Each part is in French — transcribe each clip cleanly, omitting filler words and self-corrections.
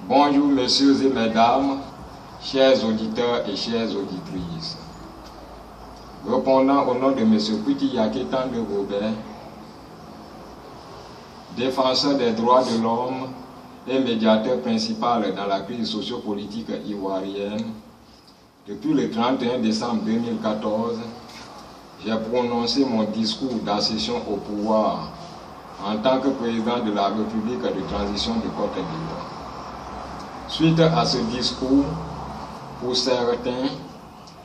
Bonjour messieurs et mesdames, chers auditeurs et chères auditrices. Répondant au nom de M. Kuti Yaketan de Robert, défenseur des droits de l'homme et médiateur principal dans la crise sociopolitique ivoirienne, depuis le 31 décembre 2014, j'ai prononcé mon discours d'accession au pouvoir en tant que président de la République de transition de Côte d'Ivoire. Suite à ce discours, pour certains,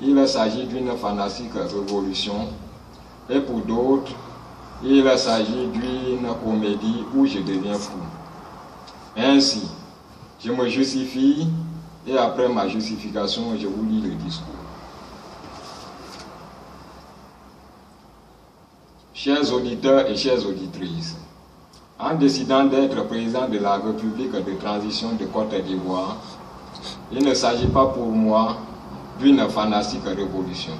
il s'agit d'une fantastique révolution et pour d'autres, il s'agit d'une comédie où je deviens fou. Ainsi, je me justifie et après ma justification, je vous lis le discours. Chers auditeurs et chères auditrices, en décidant d'être président de la République de transition de Côte d'Ivoire, il ne s'agit pas pour moi d'une fantastique révolution.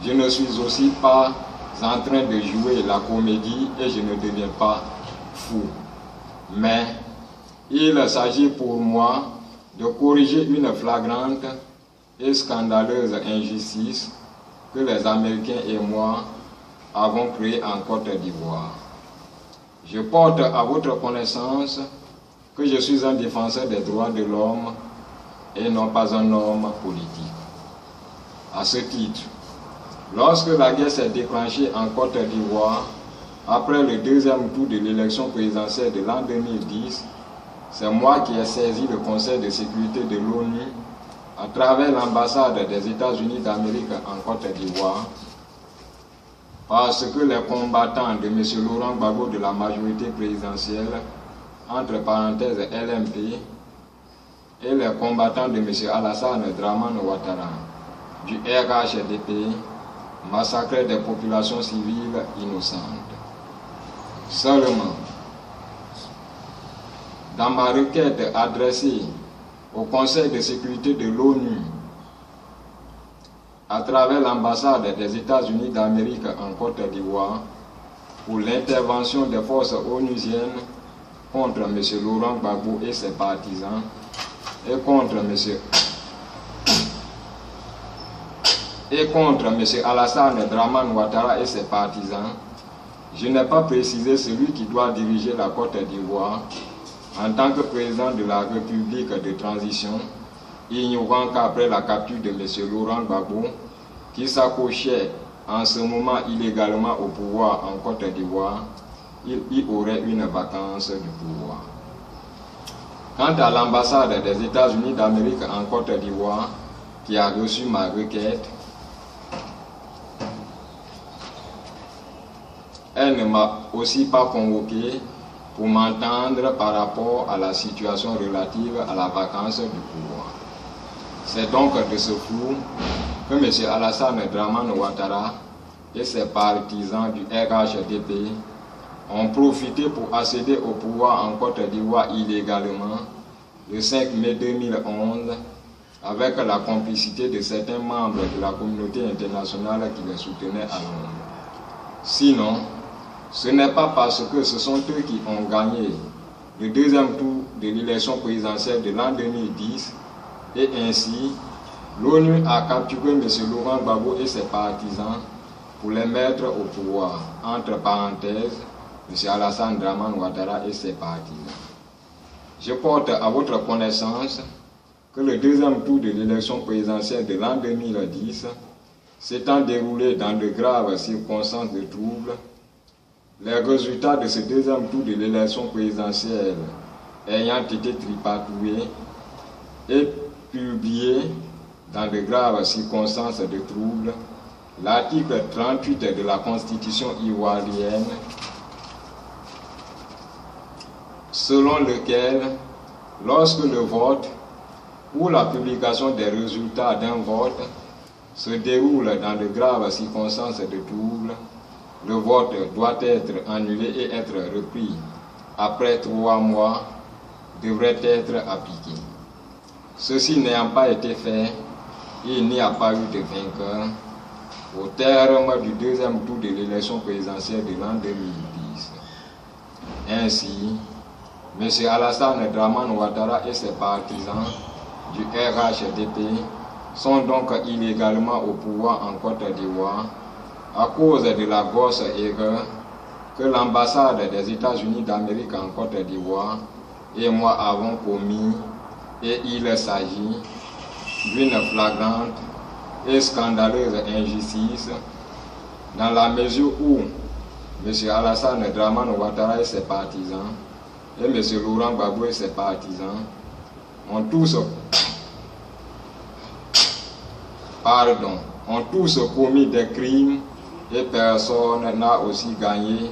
Je ne suis aussi pas en train de jouer la comédie et je ne deviens pas fou. Mais il s'agit pour moi de corriger une flagrante et scandaleuse injustice que les Américains et moi avons créée en Côte d'Ivoire. Je porte à votre connaissance que je suis un défenseur des droits de l'homme et non pas un homme politique. À ce titre, lorsque la guerre s'est déclenchée en Côte d'Ivoire, après le deuxième tour de l'élection présidentielle de l'an 2010, c'est moi qui ai saisi le Conseil de sécurité de l'ONU à travers l'ambassade des États-Unis d'Amérique en Côte d'Ivoire, parce que les combattants de M. Laurent Gbagbo de la majorité présidentielle, entre parenthèses LMP, et les combattants de M. Alassane Dramane Ouattara du RHDP massacraient des populations civiles innocentes. Seulement, dans ma requête adressée au Conseil de sécurité de l'ONU à travers l'ambassade des États-Unis d'Amérique en Côte d'Ivoire pour l'intervention des forces onusiennes contre M. Laurent Gbagbo et ses partisans et contre M. Alassane Dramane Ouattara et ses partisans, je n'ai pas précisé celui qui doit diriger la Côte d'Ivoire en tant que président de la République de transition, ignorant qu'après la capture de M. Laurent Gbagbo, qui s'accrochait en ce moment illégalement au pouvoir en Côte d'Ivoire, il y aurait une vacance du pouvoir. Quant à l'ambassade des États-Unis d'Amérique en Côte d'Ivoire, qui a reçu ma requête, elle ne m'a aussi pas convoqué pour m'entendre par rapport à la situation relative à la vacance du pouvoir. C'est donc de ce flou que M. Alassane Dramane Ouattara et ses partisans du RHDP ont profité pour accéder au pouvoir en Côte d'Ivoire illégalement le 5 mai 2011 avec la complicité de certains membres de la communauté internationale qui les soutenaient à Londres. Sinon, ce n'est pas parce que ce sont eux qui ont gagné le deuxième tour de l'élection présidentielle de l'an 2010 et ainsi l'ONU a capturé M. Laurent Gbagbo et ses partisans pour les mettre au pouvoir, entre parenthèses, M. Alassane Dramane Ouattara et ses partisans. Je porte à votre connaissance que le deuxième tour de l'élection présidentielle de l'an 2010 s'étant déroulé dans de graves circonstances de troubles, les résultats de ce deuxième tour de l'élection présidentielle ayant été tripatouillés et publiés dans de graves circonstances de troubles, l'article 38 de la Constitution ivoirienne, selon lequel, lorsque le vote ou la publication des résultats d'un vote se déroule dans de graves circonstances de troubles, le vote doit être annulé et être repris après 3 mois, devrait être appliqué. Ceci n'ayant pas été fait, il n'y a pas eu de vainqueur au terme du deuxième tour de l'élection présidentielle de l'an 2010. Ainsi, M. Alassane Dramane Ouattara et ses partisans du RHDP sont donc illégalement au pouvoir en Côte d'Ivoire à cause de la grosse erreur que l'ambassade des États-Unis d'Amérique en Côte d'Ivoire et moi avons commis, et il s'agit d'une flagrante et scandaleuse injustice dans la mesure où M. Alassane Dramane Ouattara et ses partisans et M. Laurent Gbagbo et ses partisans ont tous commis des crimes et personne n'a aussi gagné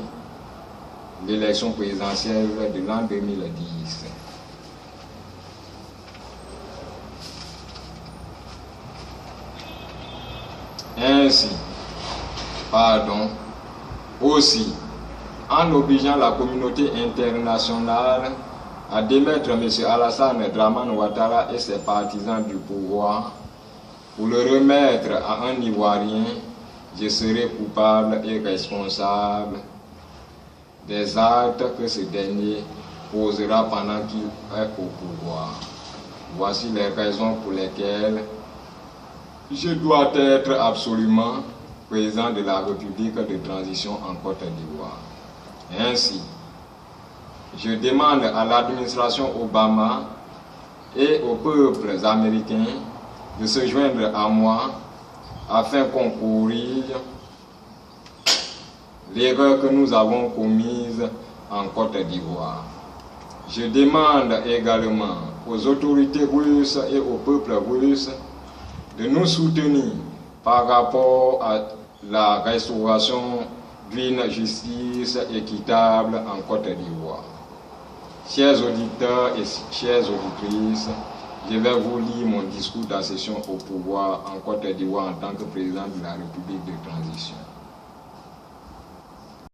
l'élection présidentielle de l'an 2010. Aussi, en obligeant la communauté internationale à démettre M. Alassane Dramane Ouattara et ses partisans du pouvoir pour le remettre à un Ivoirien, je serai coupable et responsable des actes que ce dernier posera pendant qu'il est au pouvoir. Voici les raisons pour lesquelles je dois être absolument président de la République de transition en Côte d'Ivoire. Ainsi, je demande à l'administration Obama et aux peuples américains de se joindre à moi afin qu'on corrige l'erreur que nous avons commise en Côte d'Ivoire. Je demande également aux autorités russes et au peuple russe de nous soutenir par rapport à la restauration d'une justice équitable en Côte d'Ivoire. Chers auditeurs et chères auditrices, je vais vous lire mon discours d'accession au pouvoir en Côte d'Ivoire en tant que président de la République de transition.